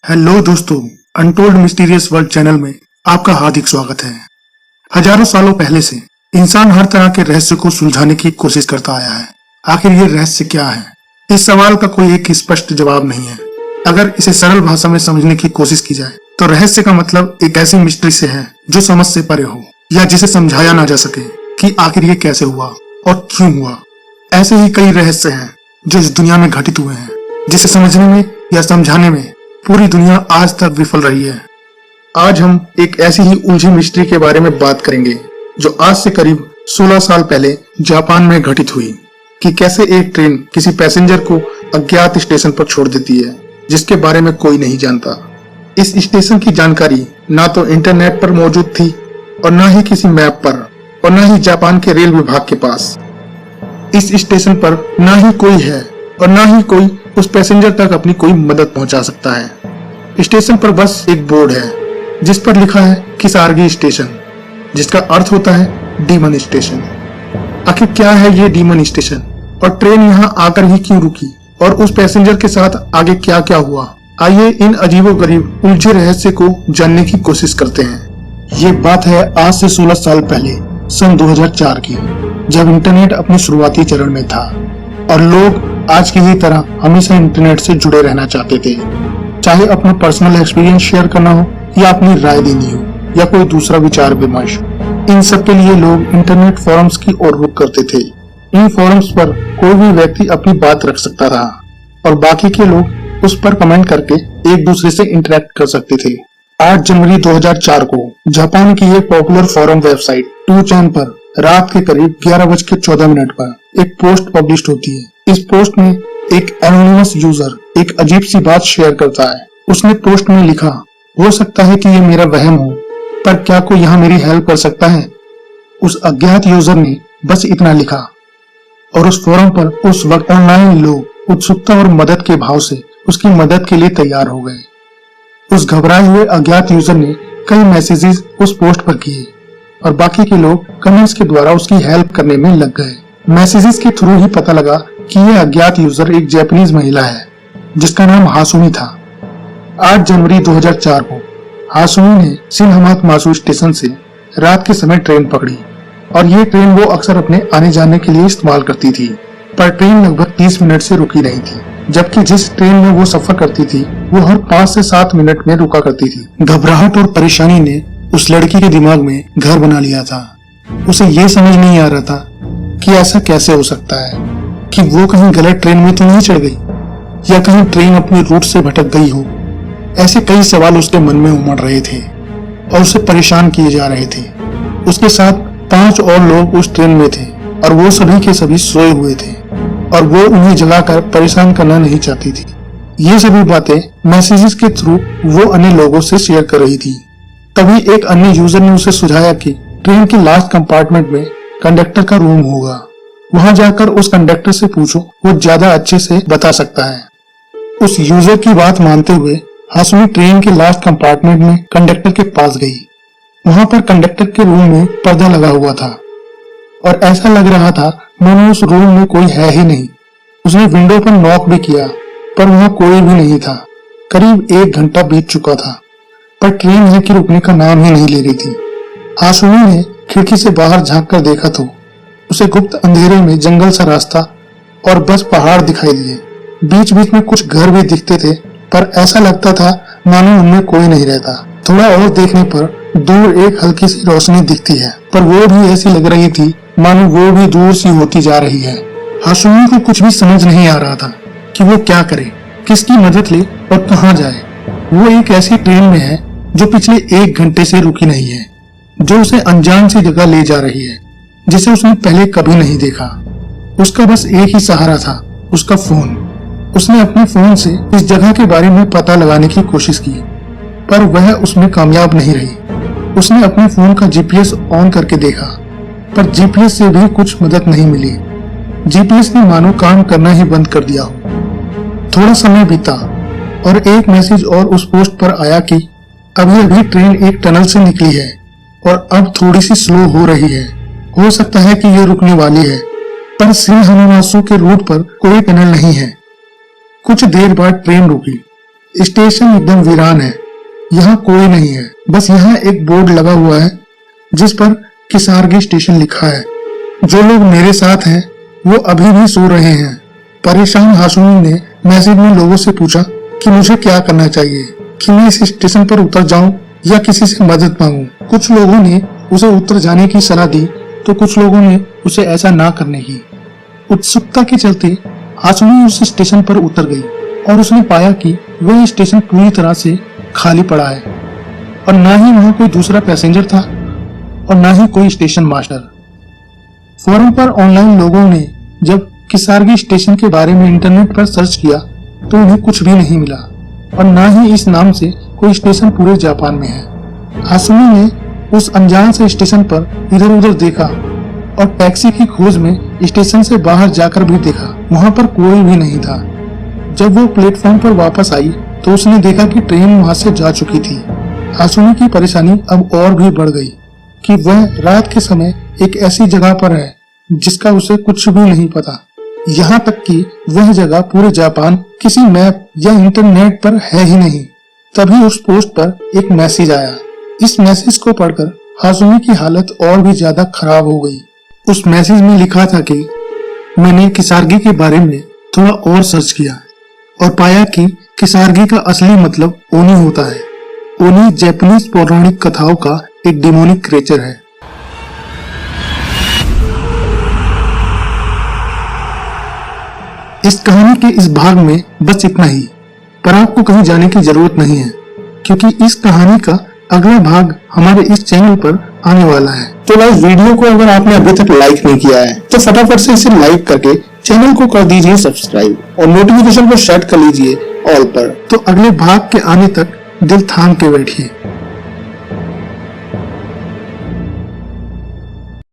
Hello दोस्तों, untold mysterious world channel में आपका हार्दिक स्वागत है। हजारों सालों पहले से इंसान हर तरह के रहस्य को सुलझाने की कोशिश करता आया है। आखिर ये रहस्य क्या है? इस सवाल का कोई एक स्पष्ट जवाब नहीं है। अगर इसे सरल भाषा में समझने की कोशिश की जाए तो रहस्य का मतलब एक ऐसी मिस्ट्री से है जो समझ से परे हो या जिसे समझाया ना जा सके कि आखिर ये कैसे हुआ और क्यों हुआ। ऐसे ही कई रहस्य हैं जो इस दुनिया में घटित हुए हैं, जिसे समझने में या समझाने में पूरी दुनिया आज तक विफल रही है। आज हम एक ऐसी ही उलझी मिस्ट्री के बारे में बात करेंगे जो आज से करीब 16 साल पहले जापान में घटित हुई कि कैसे एक ट्रेन किसी पैसेंजर को अज्ञात स्टेशन पर छोड़ देती है जिसके बारे में कोई नहीं जानता। इस स्टेशन की जानकारी ना तो इंटरनेट पर मौजूद थी और ना ही किसी मैप पर और ना ही जापान के रेल विभाग के पास। इस स्टेशन पर ना ही कोई है और ना ही कोई उस पैसेंजर तक अपनी कोई मदद पहुंचा सकता है। स्टेशन पर बस एक बोर्ड है जिस पर लिखा है किसारगी स्टेशन, जिसका अर्थ होता है डीमन स्टेशन। आखिर क्या है ये डीमन स्टेशन और ट्रेन यहाँ आकर ही क्यों रुकी और उस पैसेंजर के साथ आगे क्या क्या हुआ? आइए इन अजीबोगरीब उलझे रहस्य को जानने की कोशिश करते हैं। ये बात है आज से 16 साल पहले सन 2004 की, जब इंटरनेट अपने शुरुआती चरण में था और लोग आज की ही तरह हमेशा इंटरनेट से जुड़े रहना चाहते थे। चाहे अपना पर्सनल एक्सपीरियंस शेयर करना हो या अपनी राय देनी हो या कोई दूसरा विचार विमर्श, इन सब के लिए लोग इंटरनेट फोरम्स की ओर रुख करते थे। इन फोरम्स पर कोई भी व्यक्ति अपनी बात रख सकता था और बाकी के लोग उस पर कमेंट करके एक दूसरे से इंटरेक्ट कर सकते थे। 8 जनवरी 2004 को जापान की एक पॉपुलर फोरम वेबसाइट 2chan पर रात के करीब 11:14 पर एक पोस्ट पब्लिश होती है। इस पोस्ट में एक एनोनिमस यूजर एक अजीब सी बात शेयर करता है। उसने पोस्ट में लिखा, हो सकता है कि ये मेरा वहम हो, पर क्या कोई यहाँ मेरी हेल्प कर सकता है? उस अज्ञात यूजर ने बस इतना लिखा और उस फोरम पर उस वक्त ऑनलाइन लोग उत्सुकता और मदद के भाव से उसकी मदद के लिए तैयार हो गए। उस घबराए हुए अज्ञात यूजर ने कई मैसेजेस उस पोस्ट पर किए और बाकी के लोग कमेंट्स के द्वारा उसकी हेल्प करने में लग गए। मैसेजेस के थ्रू ही पता लगा कि यह अज्ञात यूजर एक जापानीज महिला है जिसका नाम हासुमी था। 8 जनवरी 2004 को हासुमी ने शिनहमात्सु स्टेशन से रात के समय ट्रेन पकड़ी और ये ट्रेन वो अक्सर अपने आने जाने के लिए इस्तेमाल करती थी, पर ट्रेन लगभग 30 मिनट से रुकी नहीं थी, जबकि जिस ट्रेन में वो सफर करती थी वो हर 5 से 7 मिनट में रुका करती थी। घबराहट और परेशानी ने उस लड़की के दिमाग में घर बना लिया था। उसे ये समझ नहीं आ रहा था कि ऐसा कैसे हो सकता है कि वो कहीं गलत ट्रेन में तो नहीं चढ़ गई या कहीं ट्रेन अपनी रूट से भटक गई हो। ऐसे कई सवाल उसके मन में उमड़ रहे थे और उसे परेशान किए जा रहे थे। उसके साथ 5 और लोग उस ट्रेन में थे और वो सभी के सभी सोए हुए थे और वो उन्हें जगाकर परेशान करना नहीं चाहती थी। ये सभी बातें मैसेजेस के थ्रू वो अन्य लोगों से शेयर कर रही थी। तभी एक अन्य यूजर ने उसे सुझाया कि ट्रेन के लास्ट कंपार्टमेंट में कंडक्टर का रूम होगा, वहां जाकर उस कंडक्टर से पूछो, वो ज्यादा अच्छे से बता सकता है। उस यूजर की बात मानते हुए हासुमी ट्रेन के लास्ट कंपार्टमेंट में कंडक्टर के पास गई। वहां पर कंडक्टर के रूम में पर्दा लगा हुआ था और ऐसा लग रहा था मानो उस रूम में कोई है ही नहीं। उसने विंडो पर नॉक भी किया पर वहां कोई भी नहीं था। करीब 1 घंटा बीत चुका था पर ट्रेन है कि रुकने का नाम ही नहीं ले रही थी। हासुमी ने खिड़की से बाहर झांक कर देखा तो उसे गुप्त अंधेरे में जंगल सा रास्ता और बस पहाड़ दिखाई दिए। बीच बीच में कुछ घर भी दिखते थे पर ऐसा लगता था मानो उनमें कोई नहीं रहता। थोड़ा और देखने पर दूर एक हल्की सी रोशनी दिखती है पर वो भी ऐसी लग रही थी मानो वो भी दूर सी होती जा रही है। हासुमी को कुछ भी समझ नहीं आ रहा था कि वो क्या करे, किसकी मदद ले और कहाँ जाए। वो एक ऐसी ट्रेन में है जो पिछले 1 घंटे से रुकी नहीं है, जो उसे अनजान सी जगह ले जा रही है जिसे उसने पहले कभी नहीं देखा। उसका बस एक ही सहारा था, उसका फोन। उसने अपने फोन से इस जगह के बारे में पता लगाने की कोशिश की पर वह उसमें कामयाब नहीं रही। उसने अपने फोन का जीपीएस ऑन करके देखा पर जीपीएस से भी कुछ मदद नहीं मिली। जीपीएस ने मानो काम करना ही बंद कर दिया हो। थोड़ा समय बीता और एक मैसेज और उस पोस्ट पर आया कि अभी अभी ट्रेन एक टनल से निकली है और अब थोड़ी सी स्लो हो रही है। हो सकता है कि ये रुकने वाली है पर शिनहमात्सु के रूट पर कोई टनल नहीं है। कुछ देर बाद ट्रेन रुकी स्टेशन एकदम वीरान है, यहाँ कोई नहीं है। बस यहाँ एक बोर्ड लगा हुआ है जिस पर किसारगी स्टेशन लिखा है। जो लोग मेरे साथ हैं वो अभी भी सो रहे हैं। परेशान हाशमी ने मैसेज में लोगों से पूछा कि मुझे क्या करना चाहिए, कि मैं इस स्टेशन पर उतर जाऊं या किसी से मदद मांगूं। कुछ लोगों ने उसे उतर जाने की सलाह दी तो कुछ लोगों ने उसे ऐसा ना करने की। उत्सुकता के चलते हाशमी उस स्टेशन पर उतर गई और उसने पाया कि वह स्टेशन पूरी तरह से खाली पड़ा है और ना ही वहां कोई दूसरा पैसेंजर था और ना ही कोई स्टेशन मास्टर। फोरम पर ऑनलाइन लोगों ने जब किसारगी स्टेशन के बारे में इंटरनेट पर सर्च किया तो उन्हें कुछ भी नहीं मिला और ना ही इस नाम से कोई स्टेशन पूरे जापान में है। हाशमी ने उस अनजान से स्टेशन पर इधर उधर देखा और टैक्सी की खोज में स्टेशन से बाहर जाकर भी देखा, वहां पर कोई भी नहीं था। जब वो प्लेटफॉर्म पर वापस आई तो उसने देखा कि ट्रेन वहां से जा चुकी थी। हाशमी की परेशानी अब और भी बढ़ गई कि वह रात के समय एक ऐसी जगह पर है जिसका उसे कुछ भी नहीं पता। यहाँ तक कि वह जगह पूरे जापान किसी मैप या इंटरनेट पर है ही नहीं। तभी उस पोस्ट पर एक मैसेज आया। इस मैसेज को पढ़कर हाशमी की हालत और भी ज्यादा खराब हो गई। उस मैसेज में लिखा था कि मैंने किसारगी के बारे में थोड़ा और सर्च किया और पाया कि किसारगी का असली मतलब ओनी होता है। ओनी जापानीज पौराणिक कथाओं का एक डिमोनिक क्रिएचर है। इस कहानी के इस भाग में बस इतना ही, पर आपको कहीं जाने की जरूरत नहीं है क्योंकि इस कहानी का अगला भाग हमारे इस चैनल पर आने वाला है। तो गाइस, वीडियो को अगर आपने अभी तक लाइक नहीं किया है तो फटाफट से इसे लाइक करके चैनल को कर दीजिए सब्सक्राइब और नोटिफिकेशन को सेट कर लीजिए ऑल पर। तो अगले भाग के आने तक दिल थाम के बैठिए।